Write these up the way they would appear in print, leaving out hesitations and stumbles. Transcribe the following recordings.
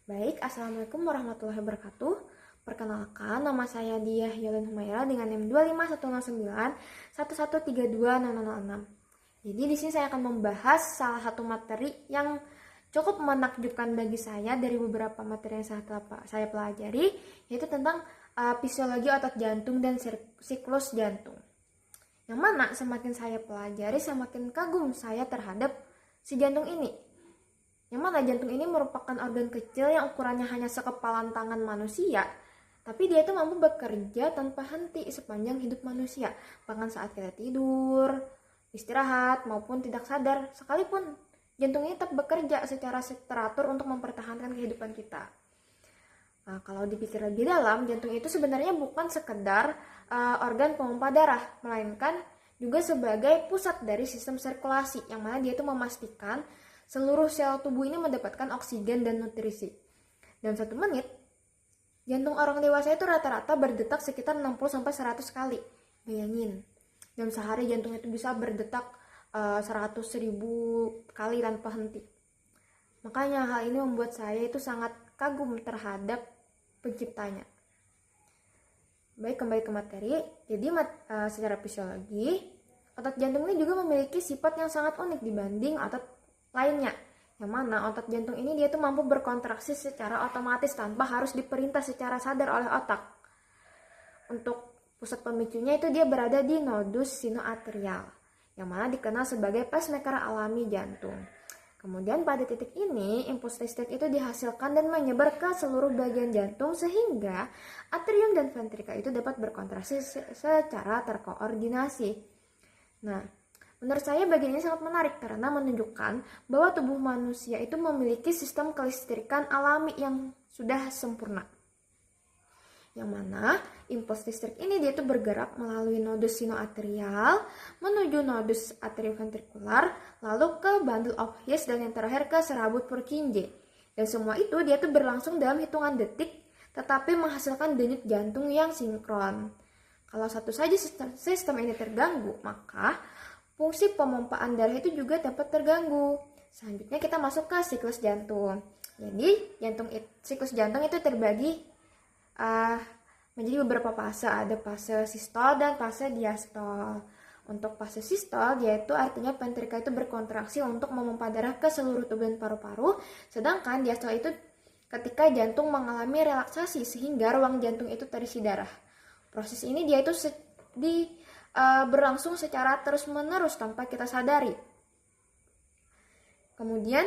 Baik, Assalamualaikum warahmatullahi wabarakatuh. Perkenalkan, nama saya Diah Yolin Humaira dengan NIM 25109 Jadi di sini saya akan membahas salah satu materi yang cukup menakjubkan bagi saya dari beberapa materi yang saya pelajari, yaitu tentang fisiologi otot jantung dan siklus jantung. Yang mana semakin saya pelajari, semakin kagum saya terhadap si jantung ini. Yang mana jantung ini merupakan organ kecil yang ukurannya hanya sekepalan tangan manusia, tapi dia itu mampu bekerja tanpa henti sepanjang hidup manusia, bahkan saat kita tidur, istirahat, maupun tidak sadar sekalipun. Jantung ini tetap bekerja secara teratur untuk mempertahankan kehidupan kita. Nah, kalau dipikir lebih dalam, jantung itu sebenarnya bukan sekedar organ pompa darah, melainkan juga sebagai pusat dari sistem sirkulasi, yang mana dia itu memastikan seluruh sel tubuh ini mendapatkan oksigen dan nutrisi. Dalam 1 menit, jantung orang dewasa itu rata-rata berdetak sekitar 60-100 kali. Bayangin, dalam sehari jantung itu bisa berdetak 100.000 kali tanpa henti. Makanya hal ini membuat saya itu sangat kagum terhadap penciptanya. Baik, kembali ke materi. Jadi secara fisiologi, otot jantung ini juga memiliki sifat yang sangat unik dibanding otot lainnya, yang mana otot jantung ini dia tuh mampu berkontraksi secara otomatis tanpa harus diperintah secara sadar oleh otak. Untuk pusat pemicunya itu dia berada di nodus sinoatrial, yang mana dikenal sebagai pacemaker alami jantung. Kemudian pada titik ini, impuls listrik itu dihasilkan dan menyebar ke seluruh bagian jantung sehingga atrium dan ventrikel itu dapat berkontraksi secara terkoordinasi. Nah, menurut saya bagian ini sangat menarik karena menunjukkan bahwa tubuh manusia itu memiliki sistem kelistrikan alami yang sudah sempurna. Yang mana impuls listrik ini dia tuh bergerak melalui nodus sinoatrial menuju nodus atrioventrikular, lalu ke bundle of His, dan yang terakhir ke serabut Purkinje. Dan semua itu dia tuh berlangsung dalam hitungan detik, tetapi menghasilkan denyut jantung yang sinkron. Kalau satu saja sistem ini terganggu, maka fungsi pemompaan darah itu juga dapat terganggu. Selanjutnya kita masuk ke siklus jantung. Jadi siklus jantung itu terbagi menjadi beberapa fase. Ada fase sistol dan fase diastol. Untuk fase sistol yaitu artinya ventrikel itu berkontraksi untuk memompa darah ke seluruh tubuh dan paru-paru. Sedangkan diastol itu ketika jantung mengalami relaksasi sehingga ruang jantung itu terisi darah. Proses ini dia itu berlangsung secara terus-menerus tanpa kita sadari. Kemudian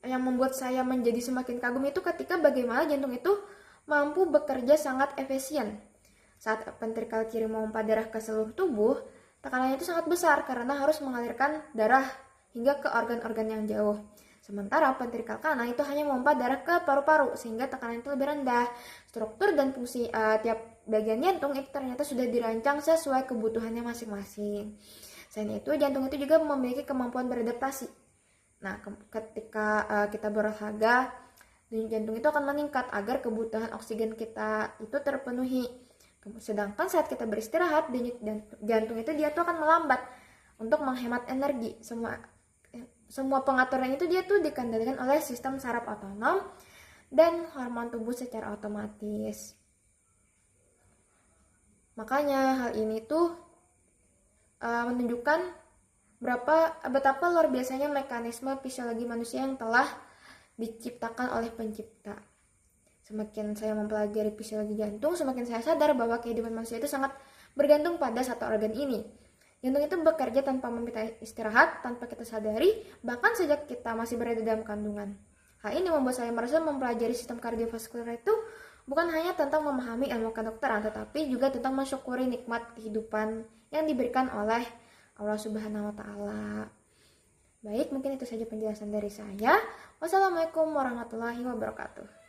yang membuat saya menjadi semakin kagum itu ketika bagaimana jantung itu mampu bekerja sangat efisien. Saat ventrikel kiri memompa darah ke seluruh tubuh, tekanannya itu sangat besar karena harus mengalirkan darah hingga ke organ-organ yang jauh. Sementara ventrikel kanan itu hanya memompa darah ke paru-paru sehingga tekanan itu lebih rendah. Struktur dan fungsi tiap bagian jantung itu ternyata sudah dirancang sesuai kebutuhannya masing-masing. Selain itu, jantung itu juga memiliki kemampuan beradaptasi. Nah, ketika kita berolahraga, denyut jantung itu akan meningkat agar kebutuhan oksigen kita itu terpenuhi. Sedangkan saat kita beristirahat, denyut jantung itu dia tuh akan melambat untuk menghemat energi. Semua pengaturan itu dia tuh dikendalikan oleh sistem saraf otonom dan hormon tubuh secara otomatis. Makanya hal ini tuh menunjukkan betapa luar biasanya mekanisme fisiologi manusia yang telah diciptakan oleh pencipta. Semakin saya mempelajari fisiologi jantung, semakin saya sadar bahwa kehidupan manusia itu sangat bergantung pada satu organ ini. Jantung itu bekerja tanpa meminta istirahat, tanpa kita sadari, bahkan sejak kita masih berada dalam kandungan. Hal ini membuat saya merasa mempelajari sistem kardiovaskular itu bukan hanya tentang memahami ilmu kedokteran, tetapi juga tentang mensyukuri nikmat kehidupan yang diberikan oleh Allah Subhanahu wa Ta'ala. Baik, mungkin itu saja penjelasan dari saya. Wassalamualaikum warahmatullahi wabarakatuh.